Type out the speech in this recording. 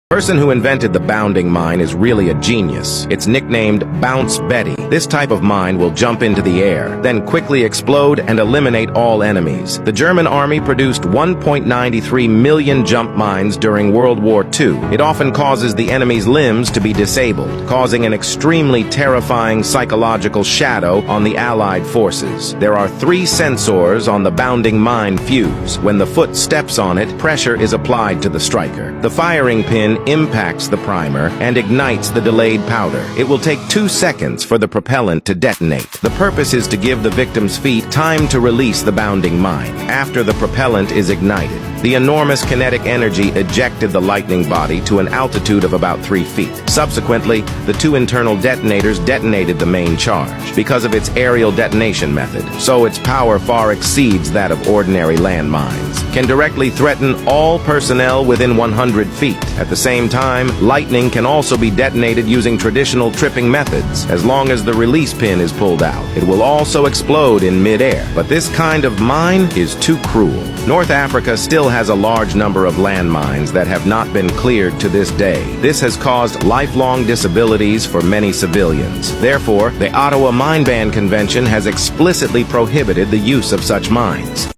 The person who invented the bounding mine is really a genius. It's nicknamed Bounce Betty. This type of mine will jump into the air, then quickly explode and eliminate all enemies. The German army produced 1.93 million jump mines during World War II. It often causes the enemy's limbs to be disabled, causing an extremely terrifying psychological shadow on the Allied forces. There are 3 sensors on the bounding mine fuse. When the foot steps on it, pressure is applied to the striker. The firing pin impacts the primer and ignites the delayed powder. It will take 2 seconds for the propellant to detonate. The purpose is to give the victim's feet time to release the bounding mine. After the propellant is ignited, the enormous kinetic energy ejected the lightning body to an altitude of about 3 feet. Subsequently, the 2 internal detonators detonated the main charge because of its aerial detonation method, so its power far exceeds that of ordinary landmines. Can directly threaten all personnel within 100 feet. At the same time, lightning can also be detonated using traditional tripping methods. As long as the release pin is pulled out, it will also explode in mid-air. But this kind of mine is too cruel. North Africa still has a large number of landmines that have not been cleared to this day. This has caused lifelong disabilities for many civilians. Therefore, the Ottawa Mine Ban Convention has explicitly prohibited the use of such mines.